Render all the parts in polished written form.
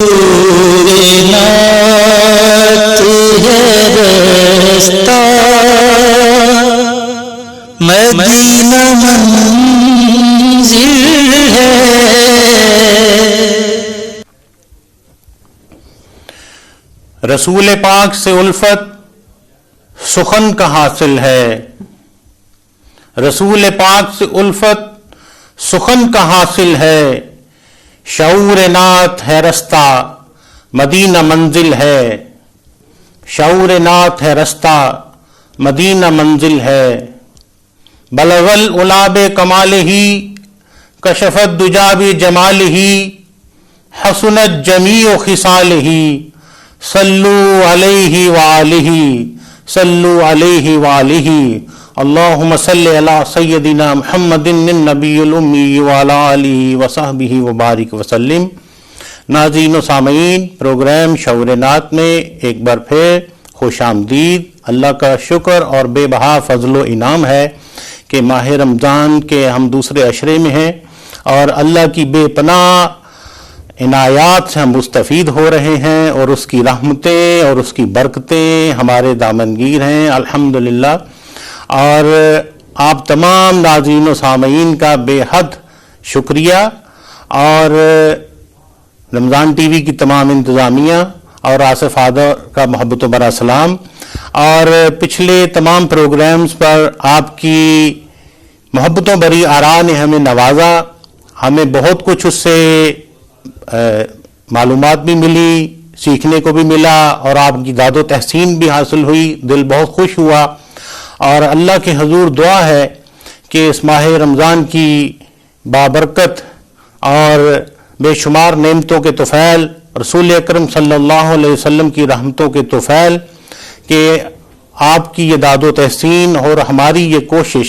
نعت ہے رستہ مدینہ منزل ہے. رسول پاک سے الفت سخن کا حاصل ہے. رسول پاک سے الفت سخن کا حاصل ہے. شعور نعت ہے رستہ مدینہ منزل ہے. شعور نعت ہے رستہ مدینہ منزل ہے. بلغ العلا بکمالہ کشفت دجا بجمالہ حسنت جمیع خصالہ صلو علیہ وآلہ صلو علیہ وآلہ اللہم صلی علی سیدنا محمد النبی الامی وعلی آلہ وصحبہ وبارک وسلم. ناظرین و سامعین، پروگرام شعور نعت میں ایک بار پھر خوش آمدید. اللہ کا شکر اور بے بہا فضل و انعام ہے کہ ماہ رمضان کے ہم دوسرے عشرے میں ہیں اور اللہ کی بے پناہ عنایات سے ہم مستفید ہو رہے ہیں اور اس کی رحمتیں اور اس کی برکتیں ہمارے دامنگیر ہیں الحمدللہ. اور آپ تمام ناظرین و سامعین کا بے حد شکریہ اور رمضان ٹی وی کی تمام انتظامیہ اور آصف عادل کا محبت و برا سلام. اور پچھلے تمام پروگرامز پر آپ کی محبت و بری آراء نے ہمیں نوازا. ہمیں بہت کچھ اس سے معلومات بھی ملی، سیکھنے کو بھی ملا اور آپ کی داد و تحسین بھی حاصل ہوئی. دل بہت خوش ہوا اور اللہ کے حضور دعا ہے کہ اس ماہ رمضان کی بابرکت اور بے شمار نعمتوں کے طفیل، رسول اکرم صلی اللہ علیہ وسلم کی رحمتوں کے طفیل، کہ آپ کی یہ داد و تحسین اور ہماری یہ کوشش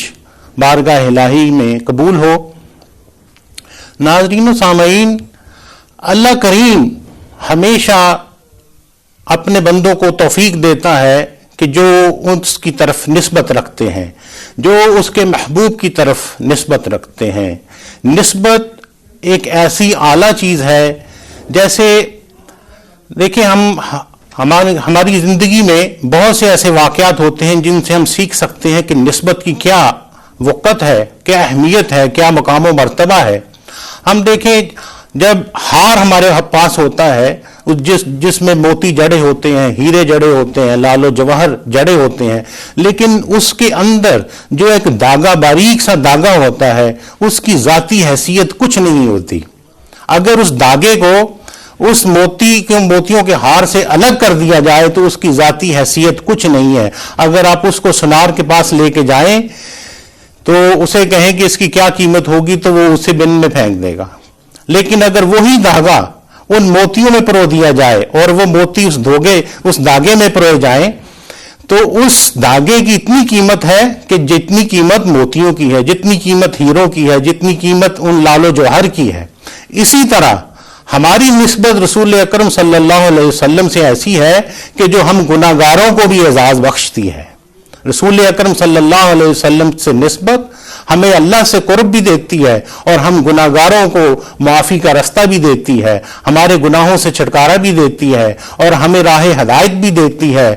بارگاہ الہی میں قبول ہو. ناظرین و سامعین، اللہ کریم ہمیشہ اپنے بندوں کو توفیق دیتا ہے کہ جو اس کی طرف نسبت رکھتے ہیں، جو اس کے محبوب کی طرف نسبت رکھتے ہیں. نسبت ایک ایسی اعلیٰ چیز ہے، جیسے دیکھیں ہماری زندگی میں بہت سے ایسے واقعات ہوتے ہیں جن سے ہم سیکھ سکتے ہیں کہ نسبت کی کیا وقت ہے، کیا اہمیت ہے، کیا مقام و مرتبہ ہے. ہم دیکھیں جب ہار ہمارے پاس ہوتا ہے جس میں موتی جڑے ہوتے ہیں، ہیرے جڑے ہوتے ہیں، لال و جواہر جڑے ہوتے ہیں، لیکن اس کے اندر جو ایک داغا، باریک سا داغا ہوتا ہے، اس کی ذاتی حیثیت کچھ نہیں ہوتی. اگر اس داغے کو اس موتیوں کے ہار سے الگ کر دیا جائے تو اس کی ذاتی حیثیت کچھ نہیں ہے. اگر آپ اس کو سونار کے پاس لے کے جائیں تو اسے کہیں کہ اس کی کیا قیمت ہوگی تو وہ اسے بن میں پھینک دے گا. لیکن اگر وہی دھاگا ان موتیوں میں پرو دیا جائے اور وہ موتی اس دھاگے میں پروئے جائیں تو اس دھاگے کی اتنی قیمت ہے کہ جتنی قیمت موتیوں کی ہے، جتنی قیمت ہیروں کی ہے، جتنی قیمت ان لال و جوہر کی ہے. اسی طرح ہماری نسبت رسول اکرم صلی اللہ علیہ وسلم سے ایسی ہے کہ جو ہم گناہگاروں کو بھی اعزاز بخشتی ہے. رسول اکرم صلی اللہ علیہ وسلم سے نسبت ہمیں اللہ سے قرب بھی دیتی ہے اور ہم گناہگاروں کو معافی کا رستہ بھی دیتی ہے، ہمارے گناہوں سے چھٹکارا بھی دیتی ہے اور ہمیں راہ ہدایت بھی دیتی ہے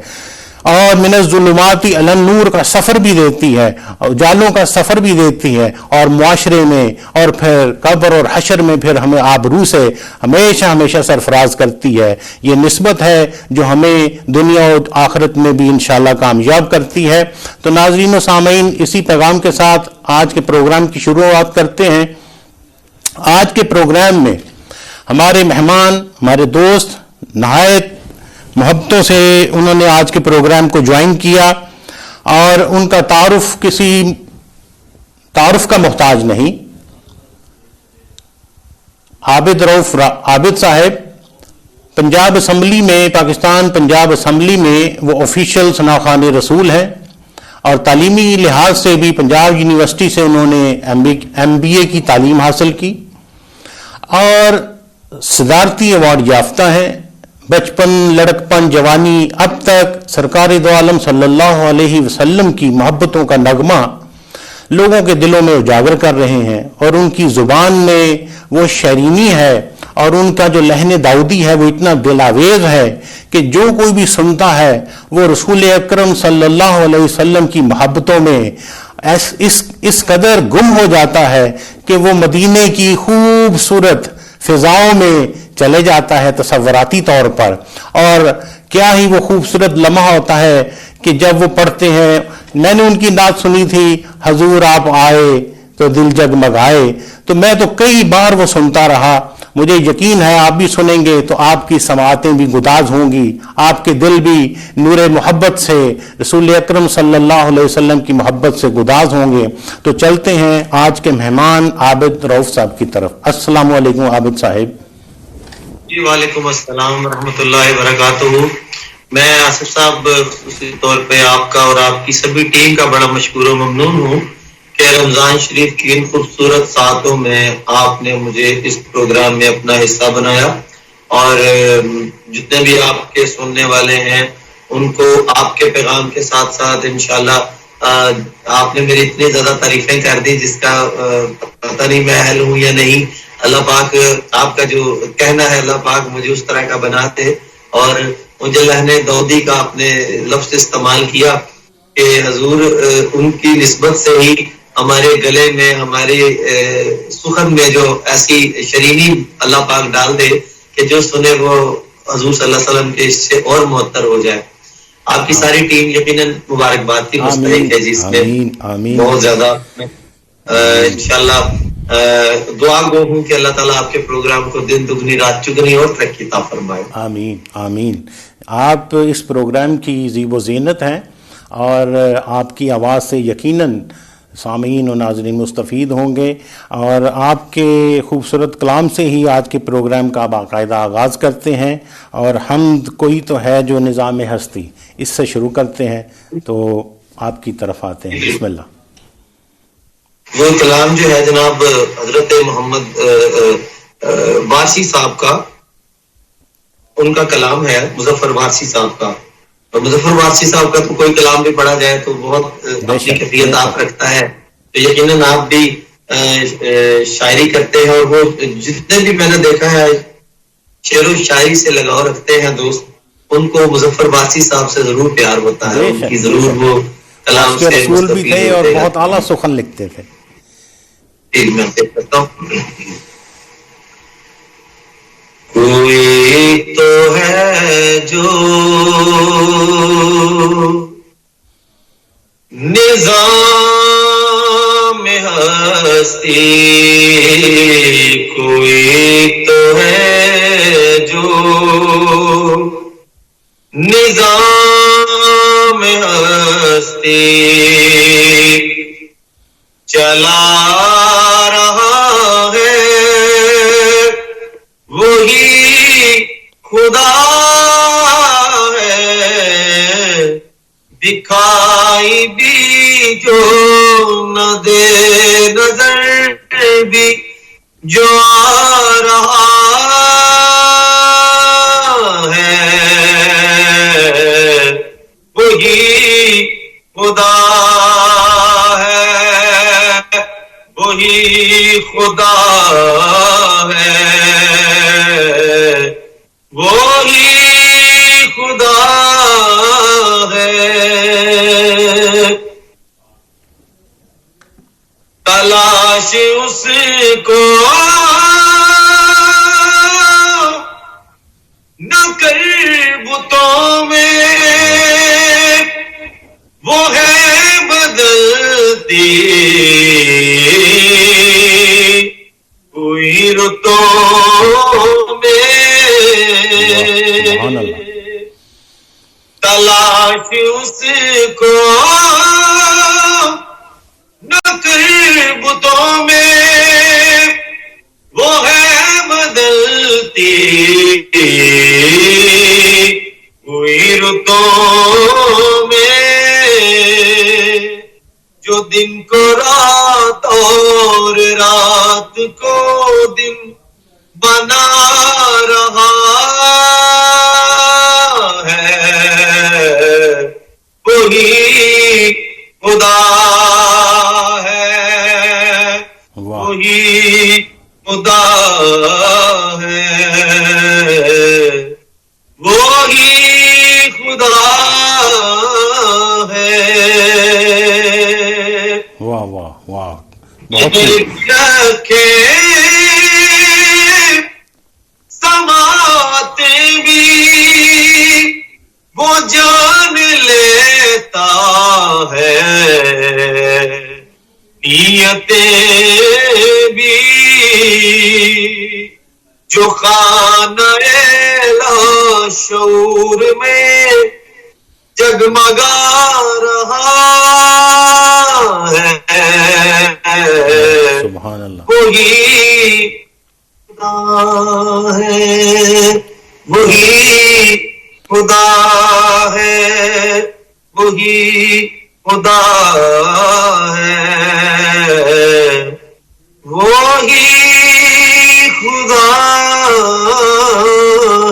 اور من الظلمات الی النور کا سفر بھی دیتی ہے، اجالوں کا سفر بھی دیتی ہے اور معاشرے میں اور پھر قبر اور حشر میں پھر ہمیں آبرو سے ہمیشہ سرفراز کرتی ہے. یہ نسبت ہے جو ہمیں دنیا اور آخرت میں بھی انشاءاللہ کامیاب کرتی ہے. تو ناظرین و سامعین، اسی پیغام کے ساتھ آج کے پروگرام کی شروعات کرتے ہیں. آج کے پروگرام میں ہمارے مہمان، ہمارے دوست نہایت محبتوں سے انہوں نے آج کے پروگرام کو جوائن کیا اور ان کا تعارف کسی تعارف کا محتاج نہیں. عابد رؤف عابد صاحب پنجاب اسمبلی میں، پاکستان پنجاب اسمبلی میں وہ آفیشیل ثناخوان رسول ہیں اور تعلیمی لحاظ سے بھی پنجاب یونیورسٹی سے انہوں نے ایم بی اے کی تعلیم حاصل کی اور صدارتی ایوارڈ یافتہ ہیں. بچپن، لڑکپن، جوانی، اب تک سرکار دو عالم صلی اللہ علیہ وسلم کی محبتوں کا نغمہ لوگوں کے دلوں میں اجاگر کر رہے ہیں اور ان کی زبان میں وہ شیرینی ہے اور ان کا جو لہن داؤدی ہے وہ اتنا دلاویز ہے کہ جو کوئی بھی سنتا ہے وہ رسول اکرم صلی اللہ علیہ وسلم کی محبتوں میں اس قدر گم ہو جاتا ہے کہ وہ مدینے کی خوبصورت فضاؤں میں چلے جاتا ہے تصوراتی طور پر. اور کیا ہی وہ خوبصورت لمحہ ہوتا ہے کہ جب وہ پڑھتے ہیں. میں نے ان کی نعت سنی تھی، حضور آپ آئے تو دل جگمگائے، تو میں تو کئی بار وہ سنتا رہا. مجھے یقین ہے آپ بھی سنیں گے تو آپ کی سماعتیں بھی گداز ہوں گی، آپ کے دل بھی نور محبت سے، رسول اکرم صلی اللہ علیہ وسلم کی محبت سے گداز ہوں گے. تو چلتے ہیں آج کے مہمان عابد رؤف صاحب کی طرف. السلام علیکم عابد صاحب. جی وعلیکم السلام ورحمۃ اللہ وبرکاتہ. میں آصف صاحب خصوصی طور پہ آپ کا اور آپ کی سبھی ٹیم کا بڑا مشکور و ممنون ہوں کہ رمضان شریف کی ان خوبصورت ساعتوں میں آپ نے مجھے اس پروگرام میں اپنا حصہ بنایا، اور جتنے بھی آپ کے سننے والے ہیں ان کو آپ کے پیغام کے ساتھ ساتھ انشاءاللہ آپ نے میری اتنی زیادہ تعریفیں کر دی جس کا پتہ نہیں میں اہل ہوں یا نہیں. اللہ پاک آپ کا جو کہنا ہے اللہ پاک مجھے اس طرح کا بناتے. اور مجھے لہن داؤدی کا آپ نے لفظ استعمال کیا کہ حضور ان کی نسبت سے ہی ہمارے گلے میں، ہمارے سخن میں جو ایسی شرینی اللہ پاک ڈال دے کہ جو سنے وہ حضور صلی اللہ علیہ وسلم کے اس سے اور معطر ہو جائے. آپ کی ساری ٹیم یقیناً مبارکباد کی مستحق ہے جس میں بہت زیادہ انشاءاللہ دعا گو ہوں کہ اللہ تعالیٰ آپ کے پروگرام کو دن دگنی رات چگنی اور ترقی عطا فرمائے. آمین آمین. آپ اس پروگرام کی زیب و زینت ہیں اور آپ کی آواز سے یقیناً سامعین و ناظرین مستفید ہوں گے، اور آپ کے خوبصورت کلام سے ہی آج کے پروگرام کا باقاعدہ آغاز کرتے ہیں. اور حمد کوئی تو ہے جو نظام ہستی، اس سے شروع کرتے ہیں. تو آپ کی طرف آتے ہیں. بسم اللہ. وہ کلام جو ہے جناب حضرت محمد وارسی صاحب کا، ان کا کلام ہے مظفر وارسی صاحب کا. اور مظفر وارسی صاحب کا تو کوئی کلام بھی پڑھا جائے تو بہت اپنی کیفیت آپ رکھتا ہے. تو یقیناً آپ بھی شاعری کرتے ہیں، اور وہ جتنے بھی میں نے دیکھا ہے شعر و شاعری سے لگاؤ رکھتے ہیں دوست، ان کو مظفر وارسی صاحب سے ضرور پیار ہوتا ہے. ان کی ضرور وہ کلام سے رسول بھی تھے اور بہت اعلیٰ سخن لکھتے تھے. میں کرتا ہوں. کوئی تو ہے جو نظام ہستی، کوئی تو ہے جو نظام ہستی چلا رہا ہے، وہی خدا ہے، دکھائی بھی جو نہ دے نظر بھی جو آ رہا ہے، وہی خدا ہے، وہی خدا ہے، وہی خدا ہے. تلاش اس کو نہ کر بتوں میں، وہ ہے بدلتی کوئی رتوں میں. تلاش اس کو نہ کر بتوں میں، وہ ہے بدلتی کوئی رتوں میں. جو دن کو رات اور رات کو دن بنا رہا ہے، وہی خدا ہے، وہی خدا ہے. واہ بہت ہی رکھے سماتے بھی وہ جان لیتا ہے نیتیں بھی جو خانہ لاشعور میں جگمگا رہا ہے سبحان اللہ وہی خدا ہے وہی خدا ہے وہی خدا ہے وہی خدا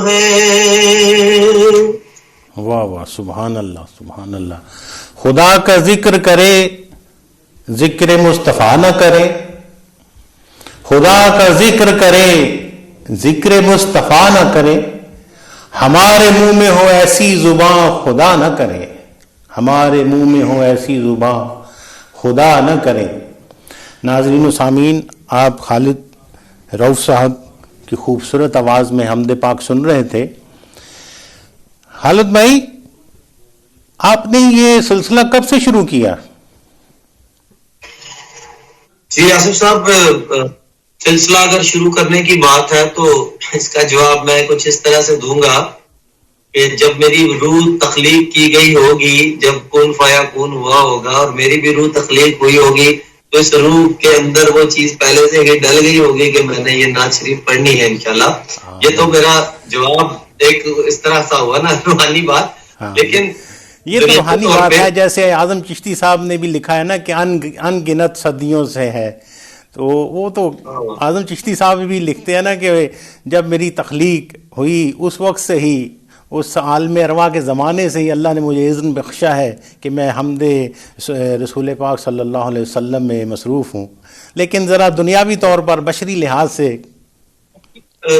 ہے. واہ واہ سبحان اللہ سبحان اللہ. خدا کا ذکر کرے ذکر مصطفیٰ نہ کرے, خدا کا ذکر کرے ذکر مصطفیٰ نہ کرے, ہمارے منہ میں ہو ایسی زباں خدا نہ کرے, ہمارے منہ میں ہو ایسی زباں خدا نہ کرے. ناظرین و سامعین, آپ خالد رؤف صاحب کی خوبصورت آواز میں حمد پاک سن رہے تھے. خالد بھائی, آپ نے یہ سلسلہ کب سے شروع کیا؟ جی آصف صاحب, سلسلہ اگر شروع کرنے کی بات ہے تو اس کا جواب میں کچھ اس طرح سے دوں گا کہ جب میری روح تخلیق کی گئی ہوگی, جب کون فایا کون ہوا ہوگا اور میری بھی روح تخلیق ہوئی ہوگی, تو اس روح کے اندر وہ چیز پہلے سے ڈل گئی ہوگی کہ میں نے یہ نعت شریف پڑھنی ہے انشاءاللہ. یہ تو میرا جواب ایک اس طرح سا ہوا نا, روحانی بات. لیکن یہ تو روحانی بات ہے, جیسے اعظم چشتی صاحب نے بھی لکھا ہے نا کہ ان گنت صدیوں سے ہے, تو وہ تو اعظم چشتی صاحب بھی لکھتے ہیں نا کہ جب میری تخلیق ہوئی اس وقت سے ہی, اس عالم ارواح کے زمانے سے ہی اللہ نے مجھے اذن بخشا ہے کہ میں حمد رسول پاک صلی اللہ علیہ وسلم میں مصروف ہوں. لیکن ذرا دنیاوی طور پر بشری لحاظ سے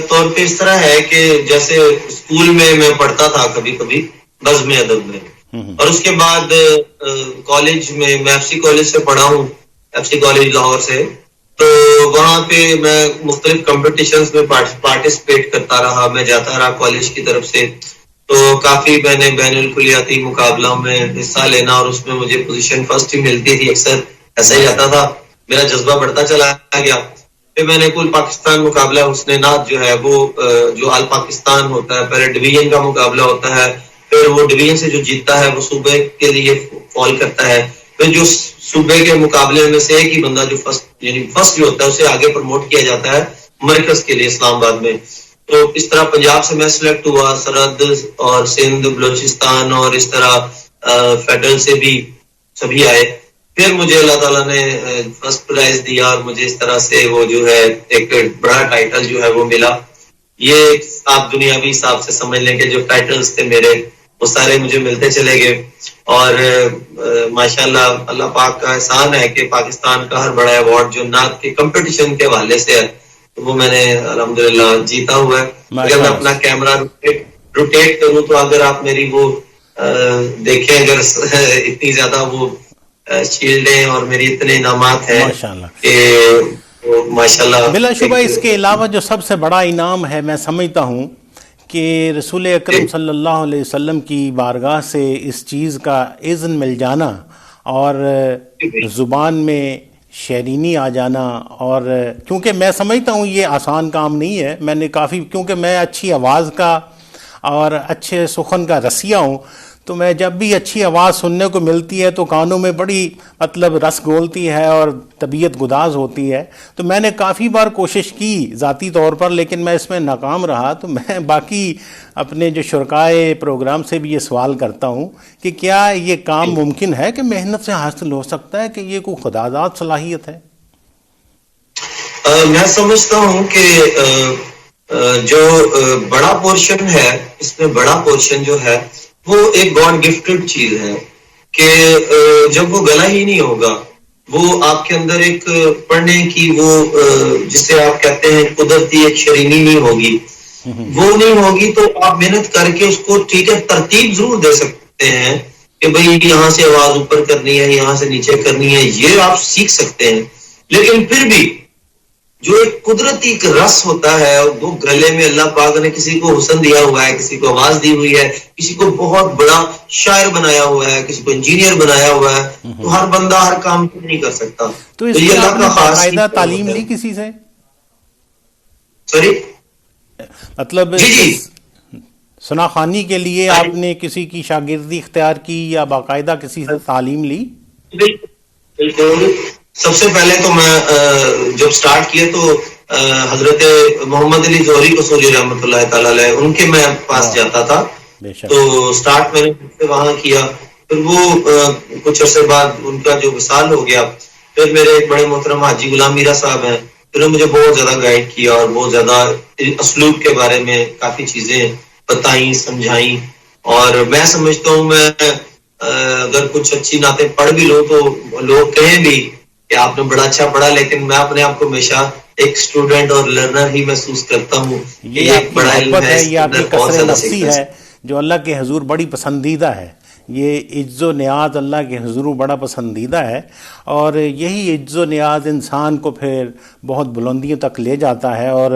طور پہ اس طرح ہے کہ جیسے اسکول میں پڑھتا تھا کبھی کبھی نظم ادب میں, اور اس کے بعد کالج میں ایف سی کالج سے پڑھا ہوں, ایف سی کالج لاہور سے, تو وہاں پہ میں مختلف کمپٹیشنز میں پارٹیسپیٹ کرتا رہا, میں جاتا رہا کالج کی طرف سے. تو کافی میں نے بین الکلیاتی مقابلوں میں حصہ لینا, اور اس میں مجھے پوزیشن فرسٹ ہی ملتی تھی, اکثر ایسا ہی جاتا تھا. میرا جذبہ بڑھتا چلا گیا. پھر میں نے کل پاکستان مقابلہ حسن نعت جو ہے وہ جو آل پاکستان ہوتا ہے, پہلے ڈویژن کا مقابلہ ہوتا ہے, پھر وہ ڈویژن سے جو جیتتا ہے وہ صوبے کے لیے فال کرتا ہے, پھر جو صوبے کے مقابلے میں سے ایک ہی بندہ جو فرسٹ جو ہوتا ہے اسے آگے پروموٹ کیا جاتا ہے مرکز کے لیے اسلام آباد میں. تو اس طرح پنجاب سے میں سلیکٹ ہوا, سرحد اور سندھ بلوچستان اور اس طرح فیڈرل سے بھی سبھی آئے. پھر مجھے اللہ تعالیٰ نے فرسٹ پرائز دیا, اور مجھے اس طرح سے وہ جو ہے ایک بڑا ٹائٹل جو ہے وہ ملا. یہ آپ دنیاوی حساب سے سمجھ لیں کہ جو ٹائٹلز تھے میرے وہ سارے مجھے ملتے چلے گئے. اور ماشاءاللہ اللہ پاک کا احسان ہے کہ پاکستان کا ہر بڑا ایوارڈ جو نعت کے کمپٹیشن کے حوالے سے ہے وہ میں نے الحمدللہ جیتا ہوا ہے. اگر میں اپنا کیمرہ روٹیٹ کروں تو اگر آپ میری وہ دیکھیں, اگر اتنی زیادہ وہ شیلڈیں اور میری اتنے انعامات ہیں کہ ماشاءاللہ. بلا شبہ اس کے علاوہ جو سب سے بڑا انعام ہے میں سمجھتا ہوں کہ رسول اکرم صلی اللہ علیہ وسلم کی بارگاہ سے اس چیز کا اذن مل جانا, اور زبان میں شیرینی آ جانا. اور کیونکہ میں سمجھتا ہوں یہ آسان کام نہیں ہے, میں نے کافی, کیونکہ میں اچھی آواز کا اور اچھے سخن کا رسیا ہوں, تو میں جب بھی اچھی آواز سننے کو ملتی ہے تو کانوں میں بڑی مطلب رس گولتی ہے اور طبیعت گداز ہوتی ہے. تو میں نے کافی بار کوشش کی ذاتی طور پر, لیکن میں اس میں ناکام رہا. تو میں باقی اپنے جو شرکائے پروگرام سے بھی یہ سوال کرتا ہوں کہ کیا یہ کام ممکن ہے کہ محنت سے حاصل ہو سکتا ہے, کہ یہ کوئی خداداد صلاحیت ہے؟ میں سمجھتا ہوں کہ جو بڑا پورشن ہے اس میں, بڑا پورشن جو ہے وہ ایک گاڈ گفٹڈ چیز ہے کہ جب وہ گلا ہی نہیں ہوگا, وہ آپ کے اندر ایک پڑھنے کی وہ جسے آپ کہتے ہیں قدرتی ایک شرینی نہیں ہوگی, وہ نہیں ہوگی, تو آپ محنت کر کے اس کو ٹھیک ہے ترتیب ضرور دے سکتے ہیں, کہ بھئی یہاں سے آواز اوپر کرنی ہے، یہاں سے نیچے کرنی ہے، یہ آپ سیکھ سکتے ہیں. لیکن پھر بھی جو ایک قدرتی ایک رس ہوتا ہے، وہ گلے میں اللہ پاک نے کسی کو حسن دیا ہوا ہے، کسی کو آواز دی ہوئی ہے، کسی کو بہت بڑا شاعر بنایا ہوا ہے، کسی کو انجینئر بنایا ہوا ہے، تو ہر بندہ ہر کام نہیں کر سکتا. تو اس یہ کی اللہ آپ نے کا خاص باقاعدہ ہوتا تعلیم ہے. لی کسی سے؟ سوری مطلب جی جی اس ثنا خوانی کے لیے آپ نے کسی کی شاگردی اختیار کی یا باقاعدہ کسی سے تعلیم لی؟ بالکل. سب سے پہلے تو میں جب سٹارٹ کیا تو حضرت محمد علی زہری قصوری رحمۃ اللہ تعالی علیہ ان کے میں پاس واہ، جاتا تھا. بے شک. تو سٹارٹ میں نے وہاں کیا. پھر وہ کچھ عرصے بعد ان کا جو وصال ہو گیا. پھر میرے ایک بڑے محترم حاجی غلام میرا صاحب ہیں، انہوں نے مجھے بہت زیادہ گائیڈ کیا اور بہت زیادہ اسلوب کے بارے میں کافی چیزیں بتائیں، سمجھائیں. اور میں سمجھتا ہوں میں اگر کچھ اچھی نعتیں پڑھ بھی لوں تو لوگ کہیں بھی کہ آپ نے بڑا اچھا پڑھا، لیکن میں اپنے آپ کو ہمیشہ ایک اسٹوڈنٹ اور لرنر ہی محسوس کرتا ہوں کہ یہ یہ آپ ایک کی بڑا علم محبت ہے، ہے، اس یہ کے آپ کی اندر اور کثر زیادہ نفسی سیکھنا ہے جو اللہ کے حضور بڑی پسندیدہ ہے. یہ عجز و نیاز اللہ کے حضور بڑا پسندیدہ ہے، اور یہی عجز و نیاز انسان کو پھر بہت بلندیوں تک لے جاتا ہے. اور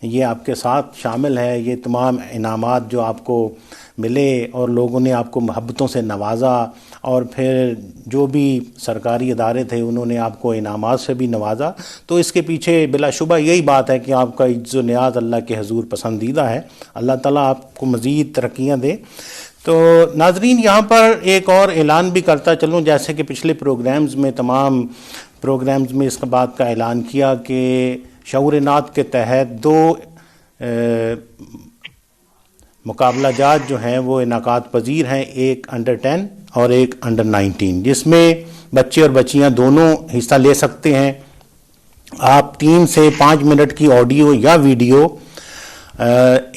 یہ آپ کے ساتھ شامل ہے، یہ تمام انعامات جو آپ کو ملے اور لوگوں نے آپ کو محبتوں سے نوازا، اور پھر جو بھی سرکاری ادارے تھے انہوں نے آپ کو انعامات سے بھی نوازا. تو اس کے پیچھے بلا شبہ یہی بات ہے کہ آپ کا عجز و نیاز اللہ کے حضور پسندیدہ ہے. اللہ تعالیٰ آپ کو مزید ترقیاں دے. تو ناظرین، یہاں پر ایک اور اعلان بھی کرتا چلوں، جیسے کہ پچھلے پروگرامز میں تمام پروگرامز میں اس بات کا اعلان کیا کہ شعور نعت کے تحت 2 مقابلہ جات جو ہیں وہ انعقاد پذیر ہیں، ایک انڈر 10 اور ایک انڈر 19، جس میں بچے اور بچیاں دونوں حصہ لے سکتے ہیں. آپ 3 سے 5 منٹ کی آڈیو یا ویڈیو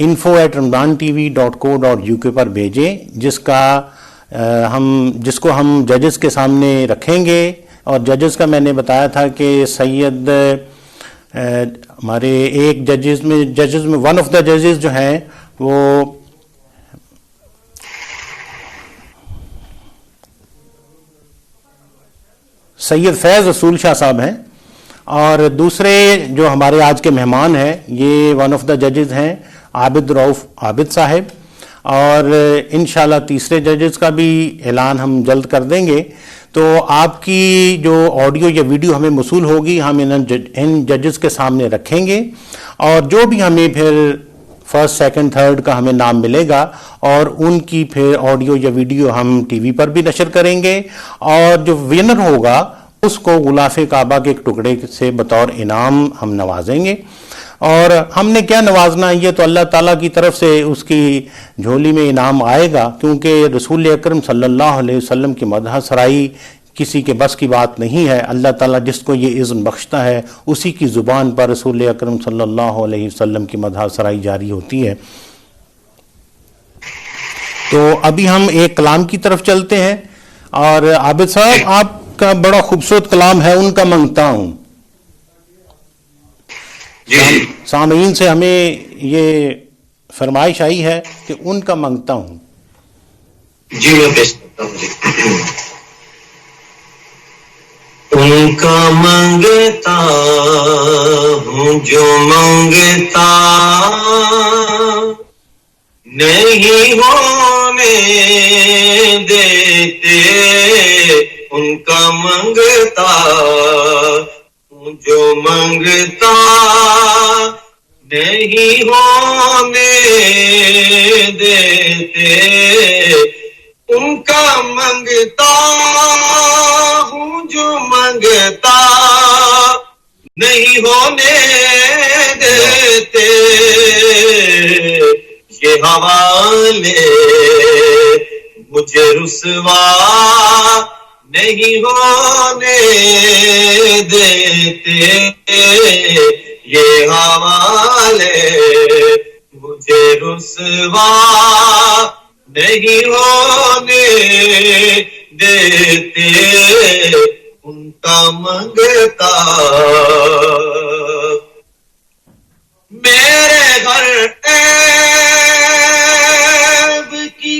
info@ramzantv.co.uk پر بھیجیں، جس کو ہم ججز کے سامنے رکھیں گے. اور ججز کا میں نے بتایا تھا کہ سید ہمارے ایک ججز میں ون آف دا ججز جو ہیں وہ سید فیض رسول شاہ صاحب ہیں، اور دوسرے جو ہمارے آج کے مہمان ہیں یہ ون آف دا ججز ہیں عابد رؤف عابد صاحب. اور انشاءاللہ تیسرے ججز کا بھی اعلان ہم جلد کر دیں گے. تو آپ کی جو آڈیو یا ویڈیو ہمیں موصول ہوگی ہم ان ججز کے سامنے رکھیں گے، اور جو بھی ہمیں پھر فرسٹ سیکنڈ تھرڈ کا ہمیں نام ملے گا اور ان کی پھر آڈیو یا ویڈیو ہم ٹی وی پر بھی نشر کریں گے. اور جو ونر ہوگا اس کو غلاف کعبہ کے ایک ٹکڑے سے بطور انعام ہم نوازیں گے. اور ہم نے کیا نوازنا ہے، یہ تو اللہ تعالیٰ کی طرف سے اس کی جھولی میں انعام آئے گا، کیونکہ رسول اکرم صلی اللہ علیہ وسلم کی مدح سرائی کسی کے بس کی بات نہیں ہے. اللہ تعالیٰ جس کو یہ اذن بخشتا ہے اسی کی زبان پر رسول اکرم صلی اللہ علیہ وسلم کی مدح سرائی جاری ہوتی ہے. تو ابھی ہم ایک کلام کی طرف چلتے ہیں، اور عابد صاحب آپ کا بڑا خوبصورت کلام ہے ان کا منگتا ہوں. جی جی سامعین سے ہمیں یہ فرمائش آئی ہے کہ ان کا منگتا ہوں. جی میں پیش کرتا ہوں. جی ان کا منگتا ہوں جو منگتا نہیں ہونے دیتے، ان کا منگتا ہوں جو منگتا نہیں ہونے دیتے، ان کا منگتا ہوں جو منگتا نہیں ہونے دیتے. یہ حوالے مجھے رسوا نہیں ہونے دیتے، یہ حوالے مجھے رسوا نہیں ہونے دیتے، ان کا منگتا میرے گھر عیب کی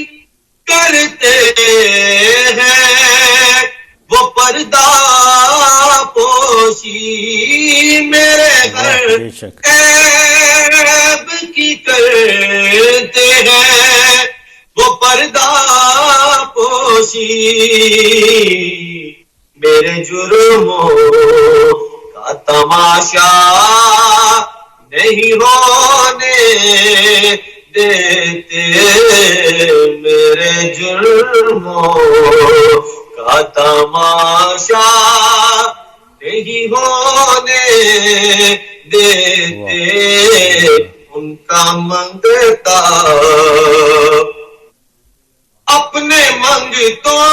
کرتے شک عیب کی کرتے ہیں وہ پردہ پوشی، میرے جرموں کا تماشا نہیں ہونے دیتے، میرے جرموں کا تماشا نہیں ہونے دیتے، ان کا منگتا اپنے منگتوں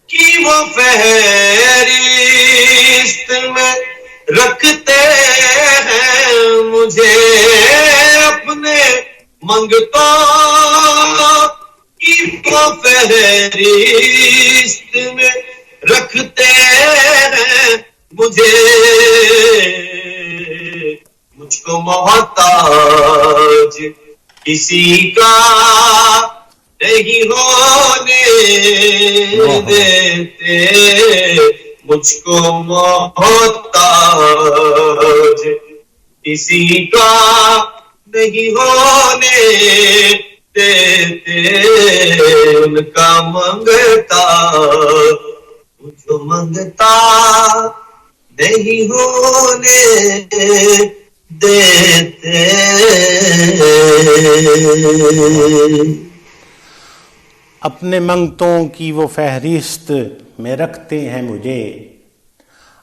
کی وہ فہرست میں رکھتے ہیں مجھے، اپنے منگتوں کی وہ فہرست میں رکھتے ہیں مجھے، مجھ کو محتاج کسی کا نہیں ہونے دیتے، مجھ کو محتاج کسی کا نہیں ہونے دیتے، ان کا منگتا مجھے منگتا نہیں ہونے دیتے۔ اپنے منگتوں کی وہ فہرست میں رکھتے ہیں مجھے،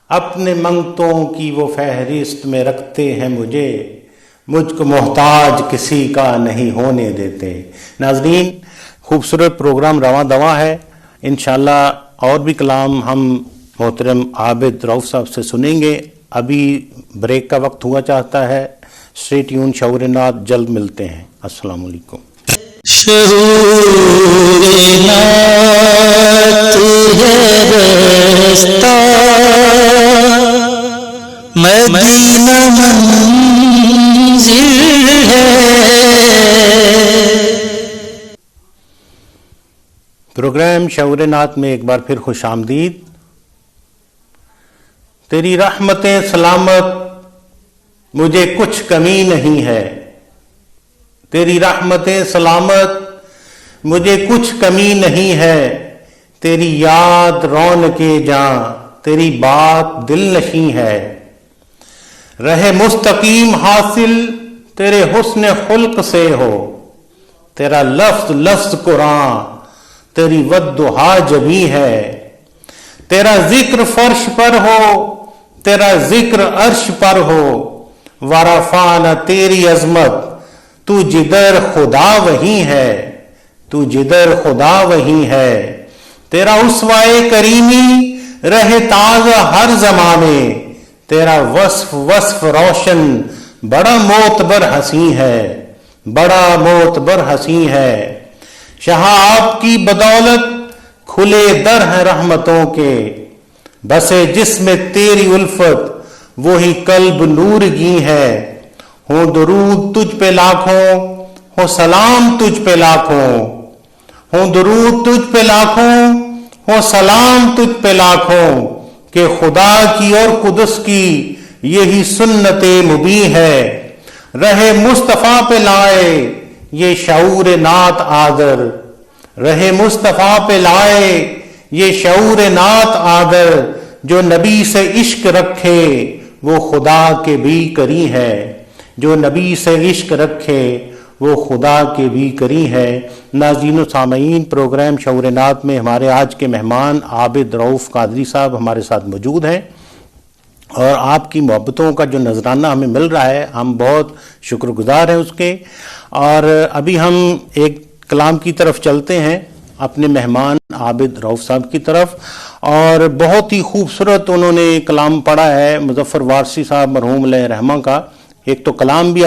اپنے منگتوں کی وہ فہرست میں رکھتے ہیں مجھے، مجھ کو محتاج کسی کا نہیں ہونے دیتے۔ ناظرین، خوبصورت پروگرام رواں دواں ہے، انشاءاللہ اور بھی کلام ہم محترم عابد رؤف صاحب سے سنیں گے۔ ابھی بریک کا وقت ہوا چاہتا ہے، اسٹے ٹیون، شعور نات، جلد ملتے ہیں۔ السلام علیکم۔ شعور نات ہے رستہ، مدینہ منزل ہے۔ پروگرام شعور نات میں ایک بار پھر خوش آمدید۔ تیری رحمتیں سلامت مجھے کچھ کمی نہیں ہے، تیری رحمتیں سلامت مجھے کچھ کمی نہیں ہے، تیری یاد رونق جاں تیری بات دل نشیں ہے، رہے مستقیم حاصل تیرے حسن خلق سے ہو، تیرا لفظ لفظ قرآن تیری ودعا جبی ہے، تیرا ذکر فرش پر ہو تیرا ذکر عرش پر ہو، ورفعنا تیری عظمت تو جدھر خدا وہیں ہے، تو جدھر خدا وہیں ہے، تیرا اسوائے کریمی رہے تازہ ہر زمانے، تیرا وصف وصف روشن بڑا معتبر حسین ہے، بڑا معتبر حسین ہے، شاہ آپ کی بدولت کھلے در ہیں رحمتوں کے، بسے جس میں تیری الفت وہی قلب نور گی ہے، ہو درود تجھ پہ لاکھوں ہو سلام تجھ پہ لاکھوں، ہو درود تجھ پہ لاکھوں ہو سلام تجھ پہ لاکھوں، کہ خدا کی اور قدس کی یہی سنت مبین ہے، رہے مصطفیٰ پہ لائے یہ شعور نعت آدر، رہے مصطفیٰ پہ لائے یہ شعور نعت آدر، جو نبی سے عشق رکھے وہ خدا کے بھی قریب ہے، جو نبی سے عشق رکھے وہ خدا کے بھی قریب ہے۔ ناظرین و سامعین، پروگرام شعور نعت میں ہمارے آج کے مہمان عابد رؤف قادری صاحب ہمارے ساتھ موجود ہیں، اور آپ کی محبتوں کا جو نذرانہ ہمیں مل رہا ہے ہم بہت شکر گزار ہیں اس کے۔ اور ابھی ہم ایک کلام کی طرف چلتے ہیں، اپنے مہمان عابد رؤف صاحب کی طرف، اور بہت ہی خوبصورت انہوں نے کلام پڑھا ہے مظفر وارسی صاحب مرحوم علیہ رحمہ کا۔ ایک تو کلام بھی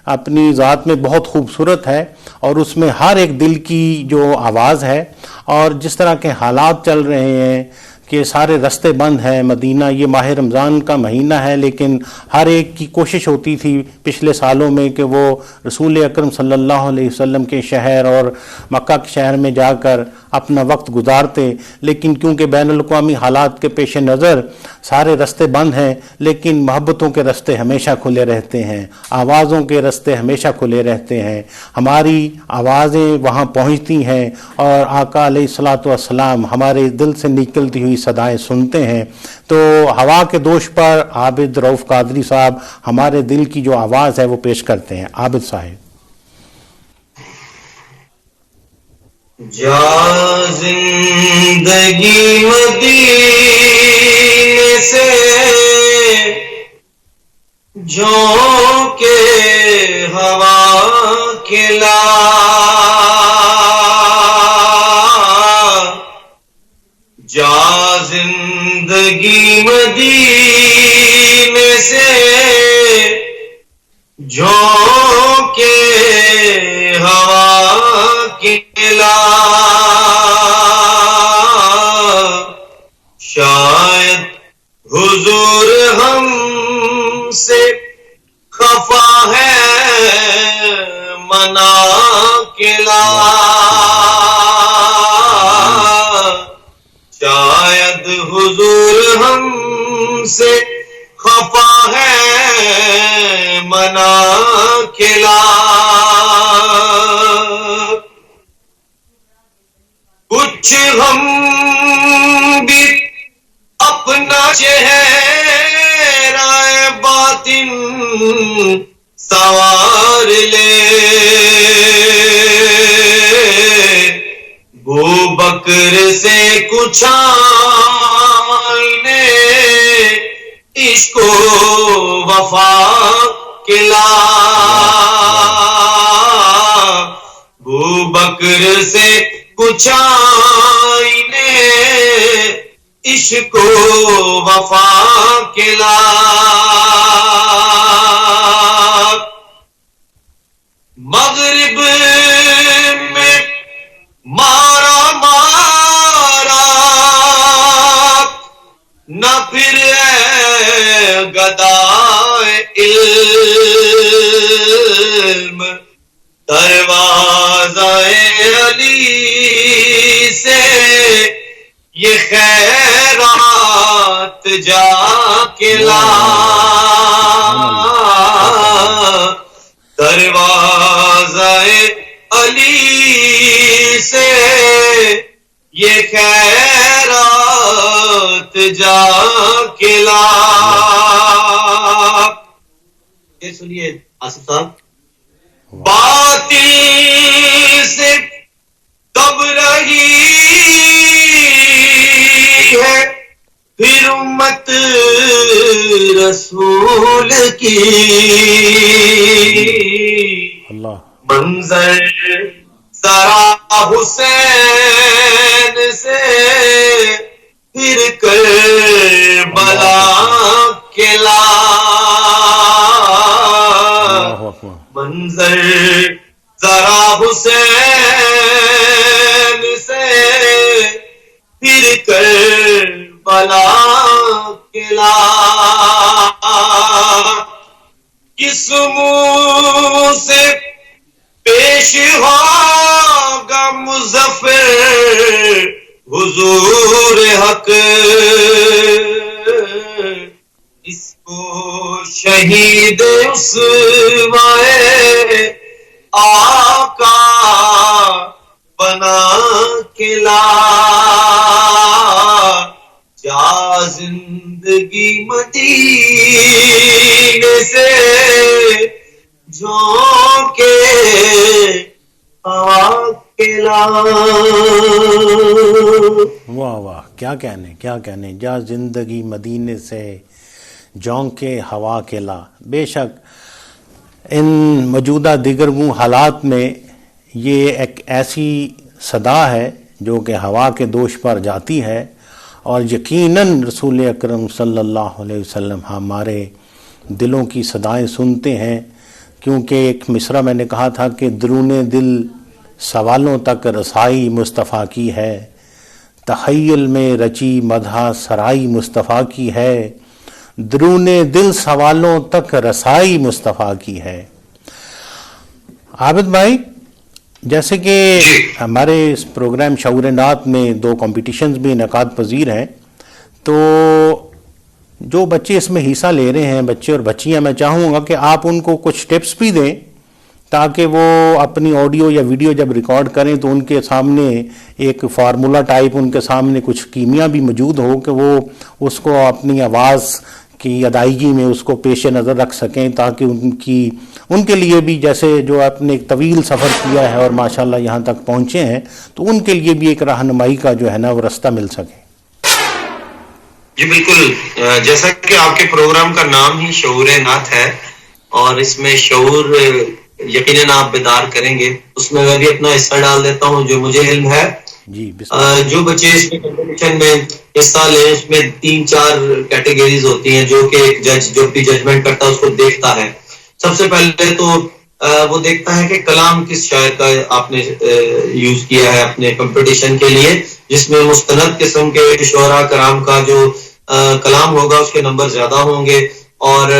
اپنی ذات میں بہت خوبصورت ہے، اور اس میں ہر ایک دل کی جو آواز ہے، اور جس طرح کے حالات چل رہے ہیں کہ سارے راستے بند ہیں. مدینہ یہ ماہ رمضان کا مہینہ ہے، لیکن ہر ایک کی کوشش ہوتی تھی پچھلے سالوں میں کہ وہ رسول اکرم صلی اللہ علیہ وسلم کے شہر اور مکہ کے شہر میں جا کر اپنا وقت گزارتے، لیکن کیونکہ بین الاقوامی حالات کے پیش نظر سارے راستے بند ہیں، لیکن محبتوں کے راستے ہمیشہ کھلے رہتے ہیں، آوازوں کے راستے ہمیشہ کھلے رہتے ہیں. ہماری آوازیں وہاں پہنچتی ہیں اور آقا علیہ الصلوۃ والسلام ہمارے دل سے نکلتی ہوئی صدائیں سنتے ہیں. تو ہوا کے دوش پر عابد رؤف قادری صاحب ہمارے دل کی جو آواز ہے وہ پیش کرتے ہیں. عابد صاحب. جا زندگی مدینے سے جھونکے ہوا کھلا، جا زندگی مدینے سے جھونکے ہوا کھلا، شاید حضور ہم سے خفا ہے منا کلا، شاید حضور ہم سے خفا ہے منا کلا، کچھ ہم بھی اپنا چہرہ باطن سوار لے، ابو بکر سے کچھ آئینے عشق و وفا کلا، ابو بکر سے کچھ آئینے عشق و وفا کلا، مغرب میں مارا نہ پھر گدائے علم، دروازہ علی سے یہ خیرات جا کے لا، دروازہ علی سے یہ خیرات جا کے لا. یہ سنیے آصف صاحب. باطل سے دب رہی ہے پھر امت رسول کی، اللہ منظر ذرا حسین سے پھر کربلا کلا، منظر ذرا حسین سے پھر کربلا کلا، کس منہ سے پیش ہوگا مظفر حضور حق، اس کو شہید اسوائے آقا بنا کے لا، جا زندگی مدینے سے جھونکے ہوا کے لا. واہ واہ، کیا کہنے، جا زندگی مدینے سے جھونکے ہوا کے لا. بے شک ان موجودہ دیگرگوں حالات میں یہ ایک ایسی صدا ہے جو کہ ہوا کے دوش پر جاتی ہے، اور یقیناً رسول اکرم صلی اللہ علیہ وسلم ہمارے دلوں کی صدائیں سنتے ہیں، کیونکہ ایک مصرع میں نے کہا تھا کہ درون دل سوالوں تک رسائی مصطفیٰ کی ہے، تخیل میں رچی مدح سرائی مصطفیٰ کی ہے، درون دل سوالوں تک رسائی مصطفیٰ کی ہے۔ عابد بھائی، جیسے کہ ہمارے اس پروگرام شعور نعت میں 2 کمپٹیشنز بھی انعقاد پذیر ہیں، تو جو بچے اس میں حصہ لے رہے ہیں، بچے اور بچیاں، میں چاہوں گا کہ آپ ان کو کچھ ٹپس بھی دیں تاکہ وہ اپنی آڈیو یا ویڈیو جب ریکارڈ کریں تو ان کے سامنے ایک فارمولا ٹائپ ان کے سامنے کچھ کیمیا بھی موجود ہو کہ وہ اس کو اپنی آواز کی ادائیگی میں اس کو پیش نظر رکھ سکیں، تاکہ ان کے لیے بھی، جیسے جو آپ نے ایک طویل سفر کیا ہے اور ماشاءاللہ یہاں تک پہنچے ہیں، تو ان کے لیے بھی ایک رہنمائی کا جو ہے نا وہ رستہ مل سکے۔ جی بالکل، جیسا کہ آپ کے پروگرام کا نام ہی شعور نعت ہے اور اس میں شعور یقیناً آپ بیدار کریں گے، اس میں میں بھی اپنا حصہ ڈال دیتا ہوں جو مجھے علم ہے۔ جی جو بچے اس میں کمپٹیشن میں حصہ لیں، اس میں 3-4 کیٹیگریز ہوتی ہیں جو کہ ایک جج جو بھی ججمنٹ کرتا ہے اس کو دیکھتا ہے۔ سب سے پہلے تو وہ دیکھتا ہے کہ کلام کس شاعر کا آپ نے یوز کیا ہے اپنے کمپٹیشن کے لیے، جس میں مستند قسم کے شعراء کرام کا جو کلام ہوگا اس کے نمبر زیادہ ہوں گے، اور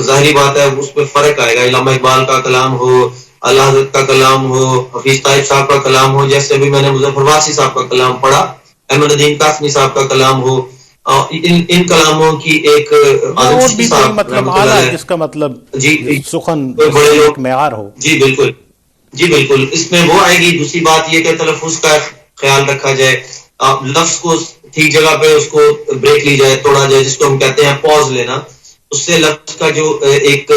ظاہری بات ہے اس میں فرق آئے گا۔ علامہ اقبال کا کلام ہو، اللہ حضرت کا کلام ہو، حفیظ طائب صاحب کا کلام ہو، جیسے بھی میں نے مظفر واسی صاحب کا کلام پڑھا، احمد الدین قاسمی صاحب کا کلام ہو، ان کلاموں کی ایک اور بھی کوئی مطلب اعلیٰ، جس کا مطلب سخن ایک معیار ہو۔ جی بالکل، جی بالکل، اس میں وہ آئے گی۔ دوسری بات یہ کہ تلفظ کا خیال رکھا جائے، لفظ کو ٹھیک جگہ پہ اس کو بریک لی جائے، توڑا جائے، جس کو ہم کہتے ہیں پوز لینا، اس سے لفظ کا جو ایک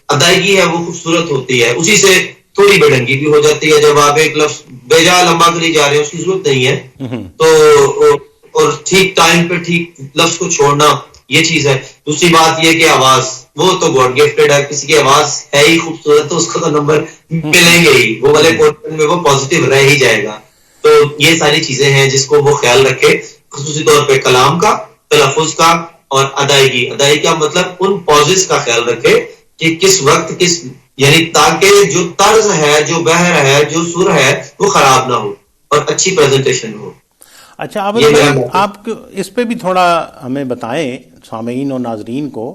ادائیگی ہے وہ خوبصورت ہوتی ہے۔ اسی سے تھوڑی بڑھنگی بھی ہو جاتی ہے، جب آپ ایک لفظ بے جا لمبا کری جا رہے ہیں، اس کی ضرورت نہیں ہے، تو اور ٹھیک ٹائم پہ ٹھیک لفظ کو چھوڑنا، یہ چیز ہے۔ دوسری بات یہ کہ آواز، وہ تو گاڈ گفٹڈ ہے، کسی کی آواز ہے ہی خوبصورت تو اس کو تو نمبر ملیں گے ہی، وہ والے پورشن میں وہ پازیٹیو رہ ہی جائے گا۔ تو یہ ساری چیزیں ہیں جس کو وہ خیال رکھے، خصوصی طور پہ کلام کا، تلفظ کا اور ادائیگی کا مطلب ان پوزز کا خیال رکھے کہ کس وقت کس، یعنی تاکہ جو طرز ہے، جو بحر ہے، جو سر ہے وہ خراب نہ ہو اور اچھی پریزنٹیشن ہو۔ اچھا عابد بھائی، آپ اس پہ بھی تھوڑا ہمیں بتائیں سامعین اور ناظرین کو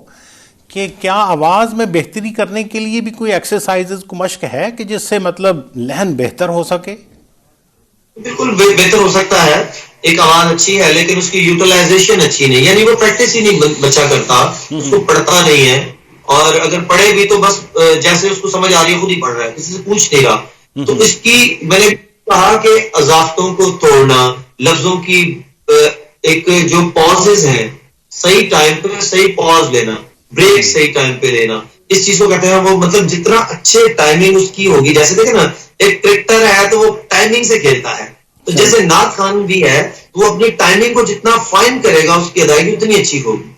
کہ کیا آواز میں بہتری کرنے کے لیے بھی کوئی ایکسرسائزز کو مشق ہے کہ جس سے مطلب لحن بہتر ہو سکے؟ بالکل بہتر ہو سکتا ہے۔ ایک آواز اچھی ہے لیکن اس کی یوٹیلائزیشن اچھی نہیں، یعنی وہ پریکٹس ہی نہیں بچہ کرتا، اس کو پڑھتا نہیں ہے، اور اگر پڑھے بھی تو بس جیسے اس کو سمجھ آ رہی ہے خود ہی پڑھ رہا ہے، کسی سے پوچھ نہیں رہا۔ تو اس کی میں نے کہا کہ اضافتوں کو توڑنا، لفظوں کی ایک جو پازز ہیں، صحیح ٹائم پہ صحیح پاز لینا، بریک صحیح ٹائم پہ لینا، اس چیز کو کہتے ہیں وہ مطلب جتنا اچھے ٹائمنگ اس کی ہوگی، جیسے دیکھیں نا ایک کرکٹر ہے تو وہ ٹائمنگ سے کھیلتا ہے، تو جیسے نعت خان بھی ہے تو وہ اپنی ٹائمنگ کو جتنا فائن کرے گا اس کی ادائیگی اتنی اچھی ہوگی۔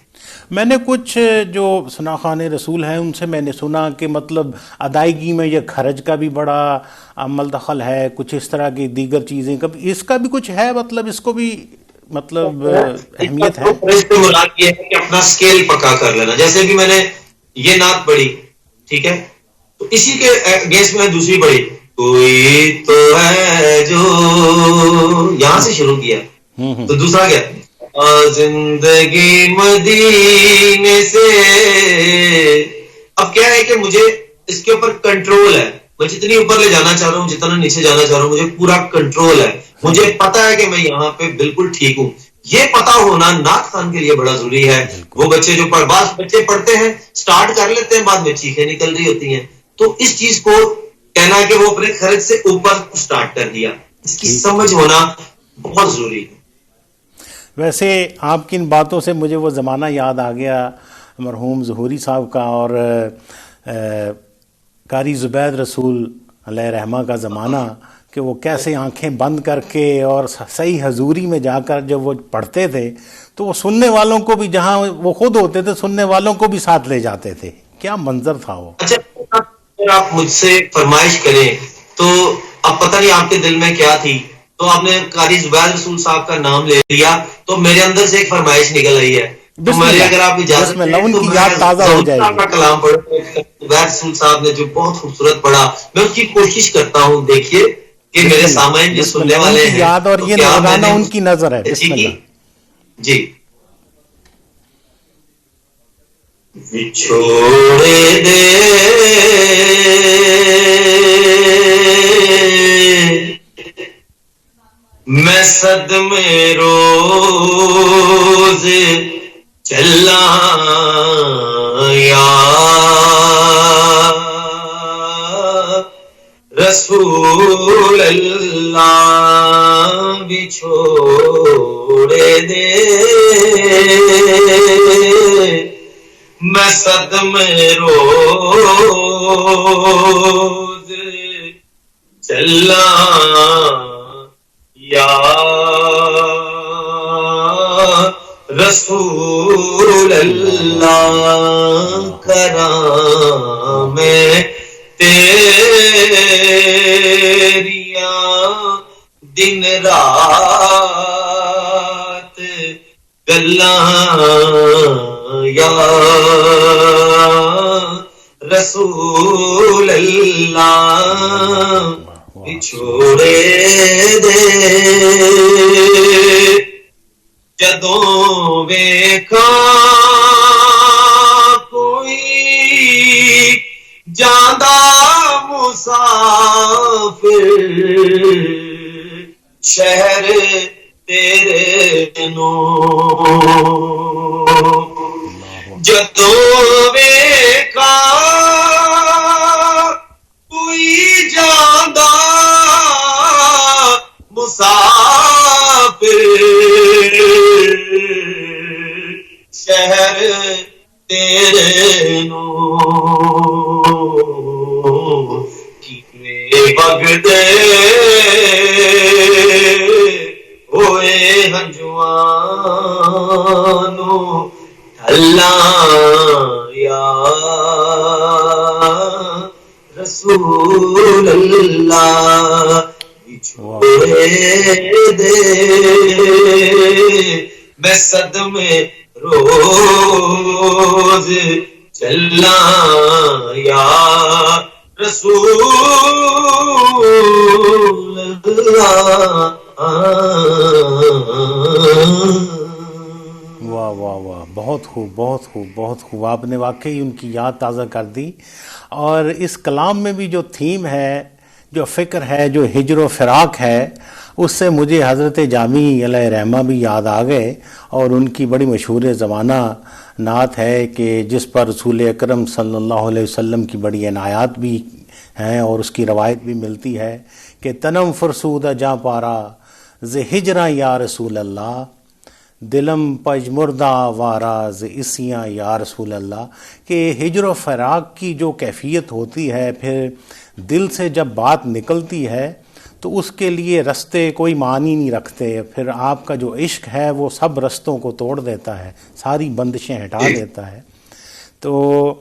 میں نے کچھ جو ثناخوان رسول ہیں ان سے میں نے سنا کہ مطلب ادائیگی میں یہ خرج کا بھی بڑا عمل دخل ہے، کچھ اس طرح کی دیگر چیزیں، اس کا بھی کچھ ہے، مطلب اس کو بھی مطلب اہمیت ہے؟ مراد یہ ہے کہ اپنا سکیل پکا کر لینا، جیسے بھی میں نے یہ نعت پڑھی، ٹھیک ہے، تو اسی کے اگینسٹ میں دوسری پڑھی، کوئی تو ہے جو، یہاں سے شروع کیا، تو دوسرا کیا، زندگی مدینے سے، اب کیا ہے کہ مجھے اس کے اوپر کنٹرول ہے، میں جتنی اوپر لے جانا چاہ رہا ہوں، جتنا نیچے جانا چاہ رہا ہوں، مجھے پورا کنٹرول ہے، مجھے پتا ہے کہ میں یہاں پہ بالکل ٹھیک ہوں۔ یہ پتا ہونا نعت خان کے لیے بڑا ضروری ہے۔ وہ بچے جو بعض بچے پڑھتے ہیں، سٹارٹ کر لیتے ہیں، بعد میں چیخیں نکل رہی ہوتی ہیں، تو اس چیز کو کہنا کہ وہ اپنے خرچ سے اوپر سٹارٹ کر دیا، اس کی سمجھ ہونا بہت ضروری ہے۔ ویسے آپ کی ان باتوں سے مجھے وہ زمانہ یاد آ گیا مرحوم ظہوری صاحب کا اور قاری زبید رسول علیہ رحمہ کا زمانہ، کہ وہ کیسے آنکھیں بند کر کے اور صحیح حضوری میں جا کر جب وہ پڑھتے تھے تو وہ سننے والوں کو بھی، جہاں وہ خود ہوتے تھے سننے والوں کو بھی ساتھ لے جاتے تھے، کیا منظر تھا وہ۔ اچھا، اگر آپ مجھ سے فرمائش کریں تو اب پتہ نہیں آپ کے دل میں کیا تھی، تو آپ نے قاری زبید رسول صاحب کا نام لے لیا تو میرے اندر سے ایک فرمائش نکل آئی ہے، تو میرے اگر آپ اجازت ان کی یاد تازہ ہو جائے گی۔ کا کلام پڑھا زبید رسول صاحب نے جو بہت خوبصورت پڑھا، میں اس کی کوشش کرتا ہوں، دیکھیے یہ میرے سامعین جو سننے والے ہیں یاد اور یہ نذرانہ ان کی نظر ہے. بسم اللہ. جی. چھوڑے دے میں صدمے روز چلا یا رسول اللہ بھی چھوڑے دے میں صدمے روز چلا یا رسول اللہ کرام تیریاں دن رات گلاں یا رسول اللہ چھوڑے دے جدوں ویکھاں کوئی جاندا مسافر شہر تیرے نو جدوں ویکھاں کوئی جاندا مسافر شہر تیرے نو کیویں بگدے ہوئے ہنجواں اللہ یا رسول اللہ چھوڑے دے میں صدمے روز چلا یا رسول اللہ. واہ واہ واہ، بہت خوب بہت خوب بہت خوب. آپ نے واقعی ان کی یاد تازہ کر دی. اور اس کلام میں بھی جو تھیم ہے، جو فکر ہے، جو ہجر و فراق ہے، اس سے مجھے حضرت جامی علیہ رحمہ بھی یاد آ گئے. اور ان کی بڑی مشہور زمانہ نعت ہے کہ جس پر رسول اکرم صلی اللہ علیہ وسلم کی بڑی عنایات بھی ہیں اور اس کی روایت بھی ملتی ہے کہ تنم فرسودہ جاں پارا ز ہجراں یا رسول اللہ، دلم پج مردہ وارا ز اسیاں یا رسول اللہ. کہ ہجر و فراق کی جو کیفیت ہوتی ہے، پھر دل سے جب بات نکلتی ہے تو اس کے لیے رستے کوئی معنی نہیں رکھتے. پھر آپ کا جو عشق ہے وہ سب رستوں کو توڑ دیتا ہے، ساری بندشیں ہٹا دیتا ہے. تو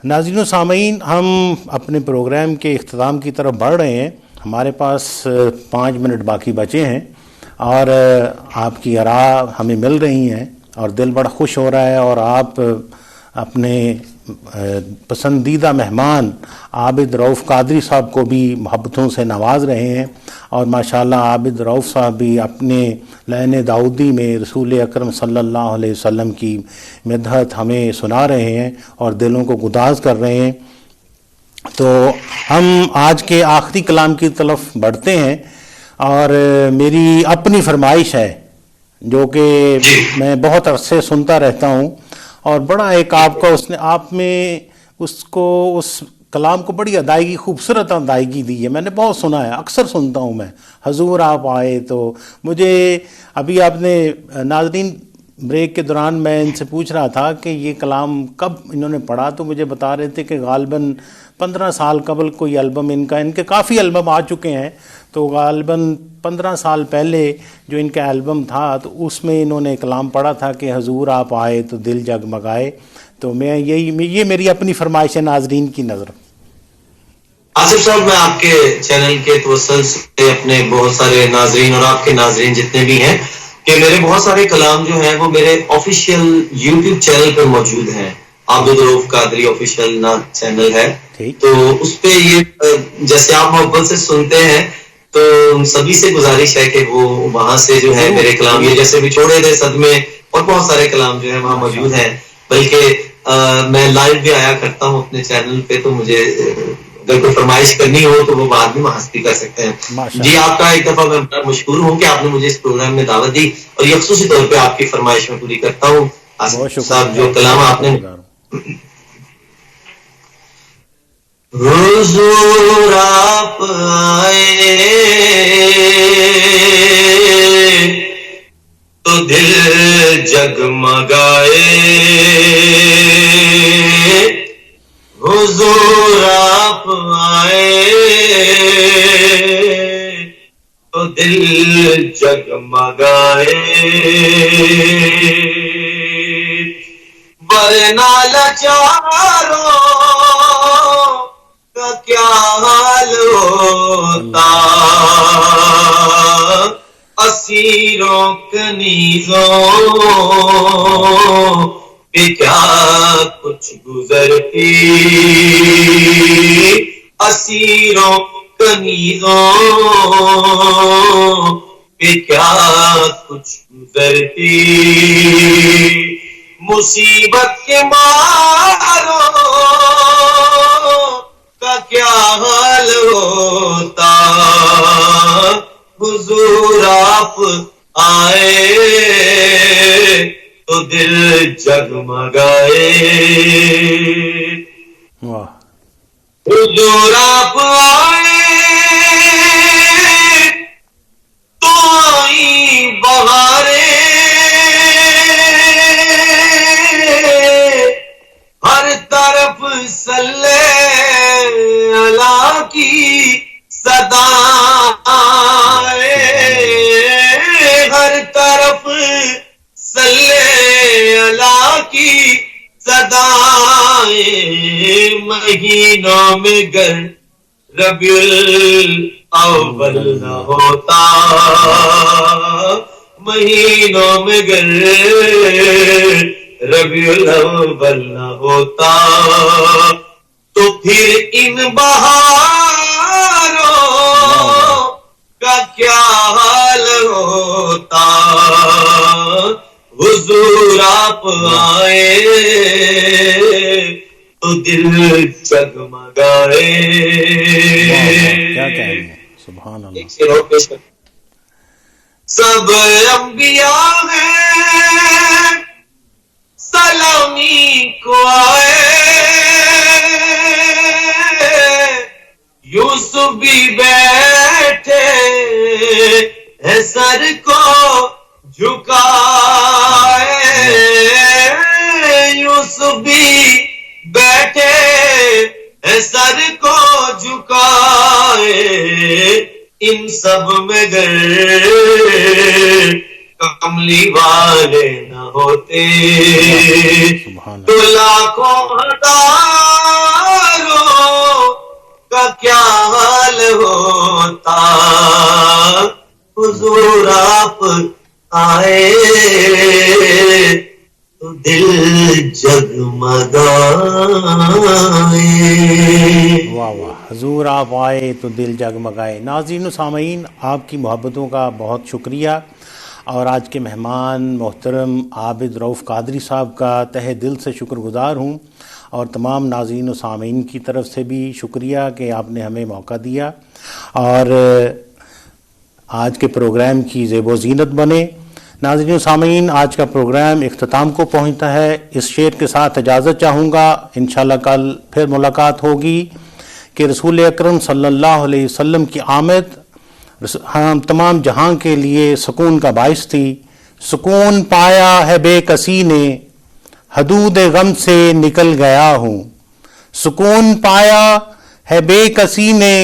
ناظرین و سامعین، ہم اپنے پروگرام کے اختتام کی طرف بڑھ رہے ہیں. ہمارے پاس 5 منٹ باقی بچے ہیں اور آپ کی آراء ہمیں مل رہی ہیں اور دل بڑا خوش ہو رہا ہے. اور آپ اپنے پسندیدہ مہمان عابد رؤف قادری صاحب کو بھی محبتوں سے نواز رہے ہیں. اور ماشاءاللہ عابد رؤف صاحب بھی اپنے لعن داؤدی میں رسول اکرم صلی اللہ علیہ وسلم کی مدحت ہمیں سنا رہے ہیں اور دلوں کو گداز کر رہے ہیں. تو ہم آج کے آخری کلام کی طرف بڑھتے ہیں. اور میری اپنی فرمائش ہے جو کہ میں بہت عرصے سنتا رہتا ہوں، اور بڑا ایک آپ کا اس نے آپ میں اس کلام کو بڑی ادائیگی، خوبصورت ادائیگی دی ہے. میں نے بہت سنا ہے، اکثر سنتا ہوں میں. حضور آپ آئے تو مجھے ابھی آپ نے ناظرین بریک کے دوران میں ان سے پوچھ رہا تھا کہ یہ کلام کب انہوں نے پڑھا، تو مجھے بتا رہے تھے کہ غالباً 15 سال قبل کوئی البم ان کے کافی البم آ چکے ہیں. تو غالباً 15 سال پہلے جو ان کا البم تھا تو اس میں انہوں نے کلام پڑھا تھا کہ حضور آپ آئے تو دل جگمگائے. تو میں یہ میری اپنی فرمائش ہے ناظرین کی نظر. آصف صاحب، میں آپ کے چینل کے توسل سے اپنے بہت سارے ناظرین اور آپ کے ناظرین جتنے بھی ہیں کہ میرے بہت سارے کلام جو ہیں وہ میرے آفیشیل یوٹیوب چینل پر موجود ہیں. عابد رؤف قادری آفیشیل چینل ہے، تو اس پہ یہ جیسے آپ محبت سے سنتے ہیں تو سبھی سے گزارش ہے کہ وہ وہاں سے جو ہے میرے کلام یہ جیسے بھی چھوڑے تھے صدمے اور بہت سارے کلام جو ہے وہاں موجود ہیں، بلکہ میں لائیو بھی آیا کرتا ہوں اپنے چینل پہ، تو مجھے اگر کوئی فرمائش کرنی ہو تو وہ بعد میں وہاں بھی کر سکتے ہیں۔ جی آپ کا ایک دفعہ میں مشکور ہوں کہ آپ نے مجھے اس پروگرام میں دعوت دی، اور یہ خصوصی طور پہ آپ کی فرمائش میں پوری کرتا ہوں۔ صاحب جو کلام آپ نے حضور آپ آئے تو دل جگمگائے، حضور آپ آئے تو دل جگمگائے، ورنہ لاچاروں کا کیا حال ہوتا، اسیروں کنیزوں پہ کیا کچھ گزرتی، اسیروں کنیزوں پہ کیا کچھ گزرتی، مصیبت کے ماروں کا کیا حال ہوتا، حضور آپ آئے تو دل جگمگائے، حضور آپ آئے تو آئی بہاریں، ہر طرف صلی اللہ کی صدا، ہر طرف صلی اللہ کی صدائیں، مہینوں میں گر ربیع الاول نہ ہوتا، مہینوں میں گر ربیع الاول نہ ہوتا، تو پھر ان بہاروں کا کیا حال ہوتا، حضور آپ آئے تو دل جگمگائے۔ کیا کہیں گے، سبحان اللہ۔ ایک شعر اور پیش کریں۔ سب انبیاء ہیں سلامی کو آئے، یوسف بھی بیٹھے ہے سر کو جھکائے، یوسف بھی بیٹھے ہے سر کو جھکائے، ان سب میں گر کملی والے نہ ہوتے تو لاکھوں ہزاروں کا کیا حال ہوتا، حضور آپ آئے تو دل جگمگائے۔ واہ واہ، حضور آپ آئے تو دل جگمگائے۔ ناظرین و سامعین، آپ کی محبتوں کا بہت شکریہ، اور آج کے مہمان محترم عابد رؤف قادری صاحب کا تہہ دل سے شکر گزار ہوں، اور تمام ناظرین و سامعین کی طرف سے بھی شکریہ کہ آپ نے ہمیں موقع دیا اور آج کے پروگرام کی زیب و زینت بنے۔ ناظرین و سامعین، آج کا پروگرام اختتام کو پہنچتا ہے۔ اس شعر کے ساتھ اجازت چاہوں گا، انشاءاللہ کل پھر ملاقات ہوگی، کہ رسول اکرم صلی اللہ علیہ وسلم کی آمد ہم تمام جہاں کے لیے سکون کا باعث تھی۔ سکون پایا ہے بے کسی نے، حدود غم سے نکل گیا ہوں، سکون پایا ہے بے کسی نے،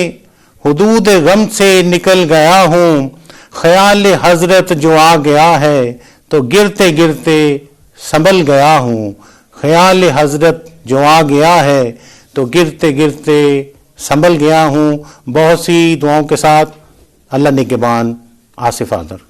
حدود غم سے نکل گیا ہوں، خیال حضرت جو آ گیا ہے تو گرتے گرتے سنبھل گیا ہوں، خیال حضرت جو آ گیا ہے تو گرتے گرتے سنبھل گیا ہوں۔ بہت سی دعاؤں کے ساتھ اللہ نگہبان، آصف آذر۔